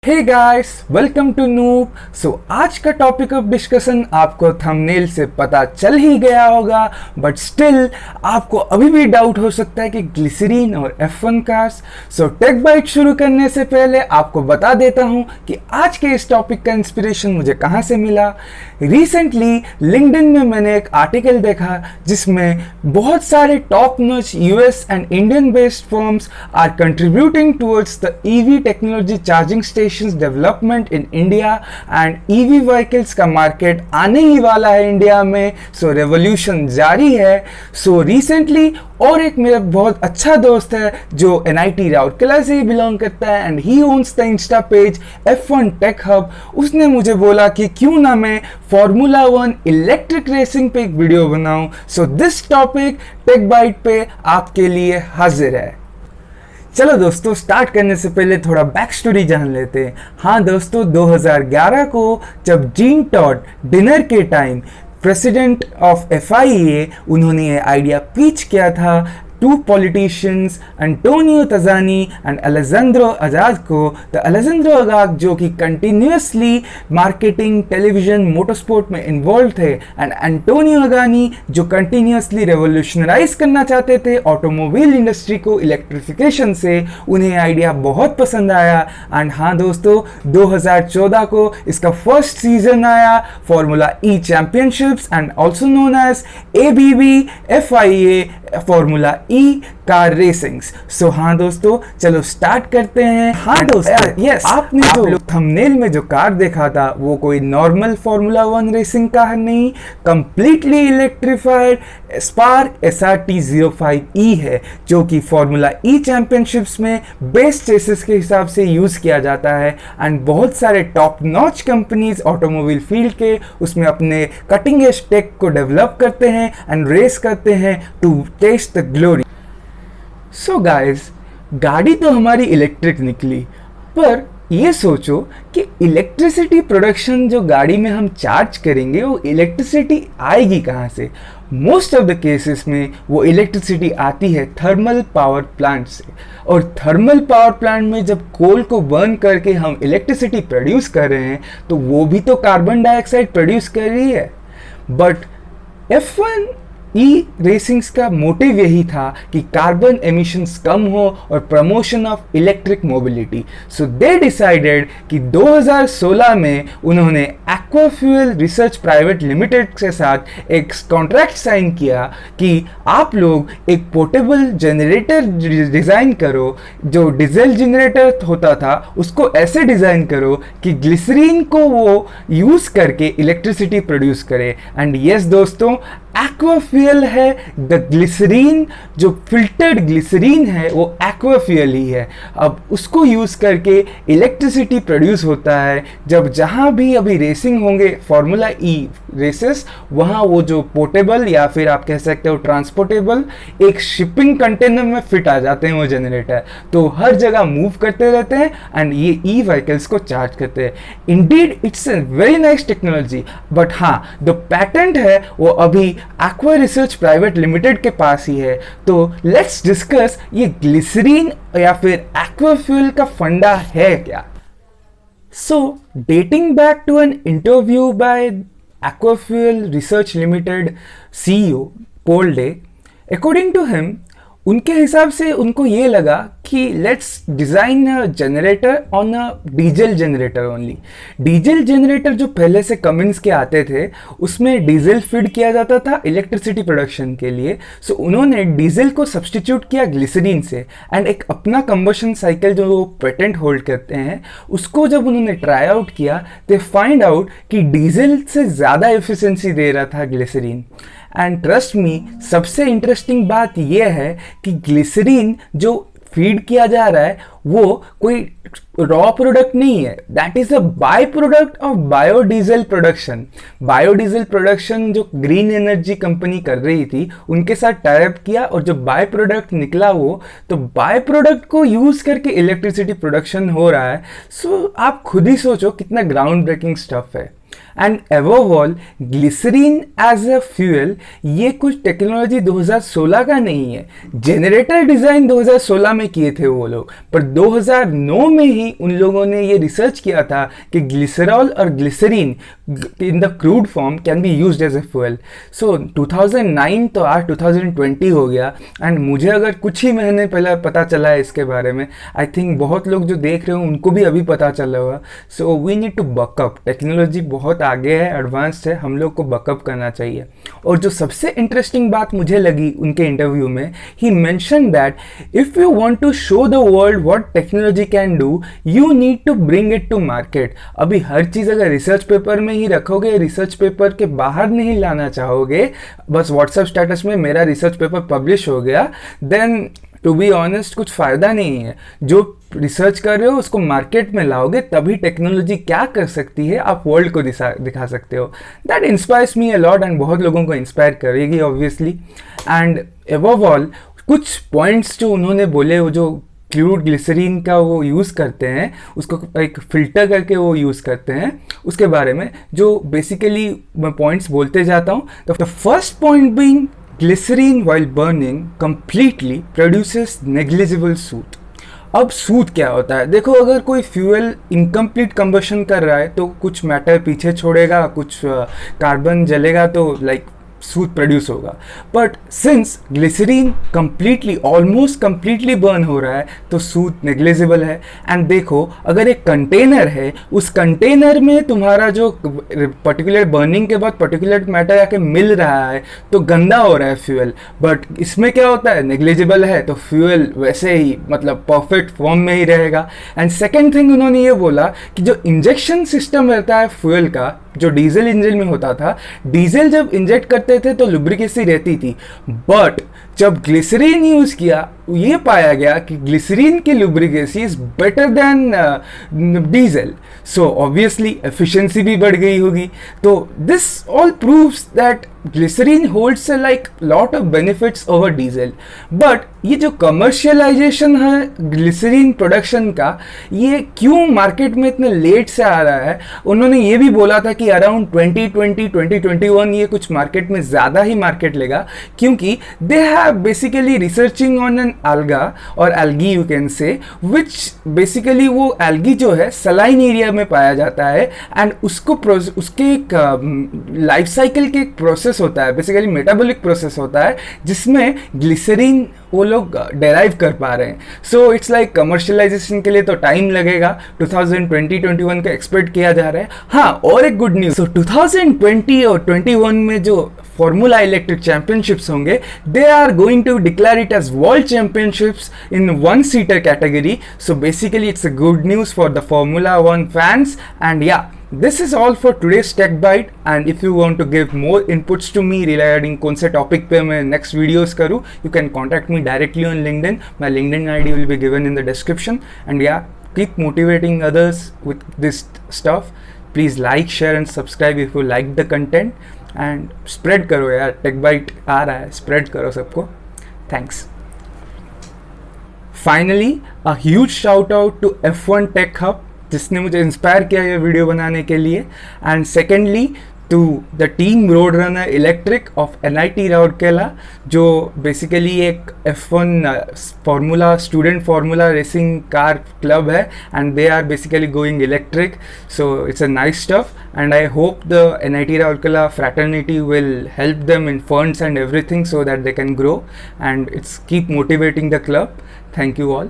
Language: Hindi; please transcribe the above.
Hey guys, welcome to Noob. आज का टॉपिक ऑफ डिस्कशन आपको थंबनेल से पता चल ही गया होगा, बट स्टिल आपको अभी भी डाउट हो सकता है कि ग्लिसरीन और F1 कार्स। टेक बाइट शुरू करने से पहले आपको बता देता हूं कि आज के इस टॉपिक का इंस्पिरेशन मुझे कहां से मिला। रिसेंटली लिंक्डइन में मैंने एक आर्टिकल देखा जिसमें बहुत सारे top notch US and Indian based firms are contributing towards the EV technology charging stations development in India and EV vehicles का मार्केट आने ही वाला है इंडिया में। रेवोल्यूशन जारी है। रिसेंटली और एक मेरा बहुत अच्छा दोस्त है जो NIT राउरकेला से ही बिलोंग करता है and he owns the Insta page F1 tech hub. उसने मुझे बोला कि क्यों ना मैं फॉर्मूला 1 इलेक्ट्रिक रेसिंग पे एक वीडियो बनाऊं। दिस टॉपिक टेक बाइट पे आपके लिए हाजिर है। चलो दोस्तों, स्टार्ट करने से पहले थोड़ा बैक स्टोरी जान लेते हैं। हाँ दोस्तों, 2011 को जब जीन टॉड डिनर के टाइम प्रेसिडेंट ऑफ FIA उन्होंने ये आइडिया पिच किया था टू पॉलिटिशियंस एंटोनियो तजानी एंड अलेजेंड्रो अजाद को। तो अलेजेंड्रो अजाद जो कि कंटिन्यूसली मार्केटिंग, टेलीविजन, मोटरस्पोर्ट में इन्वॉल्व थे एंड एंटोनियो अगानी जो कंटिन्यूसली रेवोल्यूशनराइज करना चाहते थे ऑटोमोबाइल इंडस्ट्री को इलेक्ट्रिफिकेशन से। उन्हें आइडिया बहुत पसंद आया एंड हाँ दोस्तों, 2014 को इसका फर्स्ट सीजन आया, Formula E championships and also known as ABB FIA Formula E car racings. हाँ दोस्तों, चलो स्टार्ट करते हैं। हाँ दोस्तों, यस, आपने जो थंबनेल में जो कार देखा था वो कोई नॉर्मल फॉर्मूला 1 रेसिंग कार नहीं, कंप्लीटली इलेक्ट्रिफाइड स्पार्क SRT05E है जो कि फॉर्मूला ई चैंपियनशिप्स में बेस्ट चेसिस के हिसाब से यूज किया जाता है एंड बहुत सारे top notch companies automobile field के उसमें अपने कटिंग एज टेक को डेवलप करते हैं एंड रेस करते हैं to taste the glory. Guys, गाड़ी तो हमारी इलेक्ट्रिक निकली, पर ये सोचो कि इलेक्ट्रिसिटी प्रोडक्शन जो गाड़ी में हम चार्ज करेंगे वो इलेक्ट्रिसिटी आएगी कहाँ से? मोस्ट ऑफ द केसेस में वो इलेक्ट्रिसिटी आती है थर्मल पावर प्लांट से। और थर्मल पावर प्लांट में जब कोल को बर्न करके हम इलेक्ट्रिसिटी प्रोड्यूस कर रहे हैं तो वो भी तो कार्बन डाइऑक्साइड प्रोड्यूस कर रही है। बट F1 रेसिंग्स का मोटिव यही था कि कार्बन एमिशंस कम हो और promotion of electric mobility. They decided कि 2016 में उन्होंने एक्वाफ्यूल रिसर्च प्राइवेट लिमिटेड के साथ एक कॉन्ट्रैक्ट साइन किया कि आप लोग एक पोर्टेबल जनरेटर डिज़ाइन करो। जो डीजल जनरेटर होता था उसको ऐसे डिज़ाइन करो कि ग्लिसरीन को वो यूज़ करके इलेक्ट्रिसिटी प्रोड्यूस करे। एंड यस दोस्तों, एक्वाफ्यूल है द ग्लिसरीन। जो फिल्टर्ड ग्लिसरीन है वो एक्वाफ्यूल ही है। अब उसको यूज करके इलेक्ट्रिसिटी प्रोड्यूस होता है। जब जहां भी अभी रेसिंग होंगे फॉर्मूला ई रेसेस, वहां वो जो पोर्टेबल या फिर आप कह सकते हो ट्रांसपोर्टेबल एक शिपिंग कंटेनर में फिट आ जाते हैं वो जनरेटर, तो हर जगह मूव करते रहते हैं एंड ये ई व्हीकल्स को चार्ज करते हैं। Indeed it's a very nice technology, but हाँ, जो पैटेंट है वो अभी एक्वा रिसर्च प्राइवेट लिमिटेड के पास ही है। तो लेट्स डिस्कस ये ग्लिसरीन या फिर एक्वाफ्यूल का फंडा है क्या। Dating back to an interview by Aquafuel Research Limited CEO Paul Day, according to him, उनके हिसाब से उनको ये लगा कि let's design a generator on a diesel generator only. Diesel generator जो पहले से कमिंस के आते थे उसमें डीजल फीड किया जाता था इलेक्ट्रिसिटी प्रोडक्शन के लिए। उन्होंने डीजल को सब्सटीट्यूट किया ग्लिसरीन से एंड एक अपना कंबशन साइकिल जो वो पेटेंट होल्ड करते हैं उसको जब उन्होंने ट्राई आउट किया तो फाइंड आउट कि डीजल से ज़्यादा एफिशिएंसी दे रहा था ग्लिसरीन। एंड ट्रस्ट मी, सबसे इंटरेस्टिंग बात यह है कि ग्लिसरीन जो फीड किया जा रहा है वो कोई रॉ प्रोडक्ट नहीं है, that is a by product of biodiesel production. Biodiesel production जो ग्रीन एनर्जी कंपनी कर रही थी उनके साथ टाई अप किया और जो बाय प्रोडक्ट निकला वो, तो बाय प्रोडक्ट को यूज करके इलेक्ट्रिसिटी प्रोडक्शन हो रहा है। आप खुद ही सोचो कितना ग्राउंड ब्रेकिंग स्टफ है। And above all glycerine as a fuel ये कुछ टेक्नोलॉजी 2016 का नहीं है। जनरेटर डिज़ाइन 2016 में किए थे वो लोग, पर 2009 में ही उन लोगों ने ये रिसर्च किया था कि ग्लिसरॉल और glycerine in the crude form can be used as a fuel. So 2009 तो आज 2020 हो गया, एंड मुझे अगर कुछ ही महीने पहले पता चला है इसके बारे में, आई थिंक बहुत लोग जो देख रहे हो उनको भी अभी पता चला होगा। So we need to buck up, technology बहुत आगे है, एडवांस्ड है, हम लोग को बकअप करना चाहिए। और जो सबसे इंटरेस्टिंग बात मुझे लगी उनके इंटरव्यू में, he mention that if you want to show the world what technology can do, you need to bring it to market. अभी हर चीज़ अगर रिसर्च पेपर में ही रखोगे, रिसर्च पेपर के बाहर नहीं लाना चाहोगे, बस व्हाट्सएप स्टेटस में मेरा रिसर्च पेपर पब्लिश हो गया, देन टू बी ऑनेस्ट कुछ फ़ायदा नहीं है। जो रिसर्च कर रहे हो उसको मार्केट में लाओगे, तभी टेक्नोलॉजी क्या कर सकती है आप वर्ल्ड को दिखा सकते हो। That inspires me a lot, and बहुत लोगों को इंस्पायर करेगी ऑब्वियसली। एंड अबव ऑल कुछ पॉइंट्स जो उन्होंने बोले, वो जो क्रूड ग्लिसरीन का वो यूज़ करते हैं, उसको एक फ़िल्टर करके वो यूज़ करते हैं, उसके बारे में जो बेसिकली मैं पॉइंट्स बोलते जाता हूँ। The first point being glycerine while burning completely produces negligible soot। अब सूट क्या होता है? देखो, अगर कोई फ्यूल इनकम्प्लीट कंबशन कर रहा है तो कुछ मैटर पीछे छोड़ेगा, कुछ कार्बन जलेगा, तो लाइक सूट प्रोड्यूस होगा। But since glycerine completely almost completely burn हो रहा है तो सूट नेग्लिजिबल है। एंड देखो, अगर एक कंटेनर है, उस कंटेनर में तुम्हारा जो पर्टिकुलर बर्निंग के बाद पर्टिकुलर मैटर आके मिल रहा है तो गंदा हो रहा है फ्यूल, बट इसमें क्या होता है, नेग्लिजिबल है, तो फ्यूल वैसे ही मतलब परफेक्ट फॉर्म में ही रहेगा। एंड सेकेंड थिंग उन्होंने ये बोला कि जो इंजेक्शन सिस्टम रहता है फ्यूल का, जो डीजल इंजन में होता था, डीजल जब इंजेक्ट करते थे तो लुब्रिकेसी रहती थी, बट जब ग्लिसरीन यूज किया ये पाया गया कि ग्लिसरीन की lubricity is better than diesel, so obviously efficiency भी बढ़ गई होगी। तो this all proves that glycerine holds like lot of benefits over diesel. But ये जो कमर्शियलाइजेशन है ग्लिसरीन प्रोडक्शन का, ये क्यों मार्केट में इतने लेट से आ रहा है? उन्होंने ये भी बोला था कि अराउंड 2020-2021 ये कुछ मार्केट में ज़्यादा ही मार्केट लेगा, क्योंकि they have basically researching on an alga और algae you can say, which basically वो algae जो है सलाइन एरिया में पाया जाता है, एंड उसको उसके एक लाइफ साइकिल के एक प्रोसेस होता है, बेसिकली मेटाबॉलिक प्रोसेस होता है, जिसमें ग्लिसरीन वो लोग डेराइव कर पा रहे हैं। सो इट्स लाइक कमर्शियलाइजेशन के लिए तो टाइम लगेगा, 2020-21 का एक्सपेक्ट किया जा रहा है। हाँ, और एक गुड न्यूज़, सो 2020 और 21 में जो फॉर्मूला इलेक्ट्रिक चैंपियनशिप्स होंगे, they are going to declare it as world championships in one seater category. So basically it's a good news for the Formula 1 fans, and yeah, this is all for today's Tech Bite. And if you want to give more inputs to me regarding कौन से टॉपिक पे मैं next videos करूँ, you can contact me directly on LinkedIn. My LinkedIn ID will be given in the description. And yeah, keep motivating others with this stuff. Please like, share and subscribe if you like the content. And spread करो यार, Tech Bite आ रहा है, spread करो सबको. Thanks. Finally, a huge shout out to F1 Tech Hub, जिसने मुझे इंस्पायर किया ये वीडियो बनाने के लिए, and secondly to the team Road Runner Electric of NIT Rourkela, जो बेसिकली एक F1 formula student formula racing car club है, and they are basically going electric, so it's a nice stuff, and I hope the NIT Raurkela fraternity will help them in funds and everything so that they can grow, and it's keep motivating the club. Thank you all.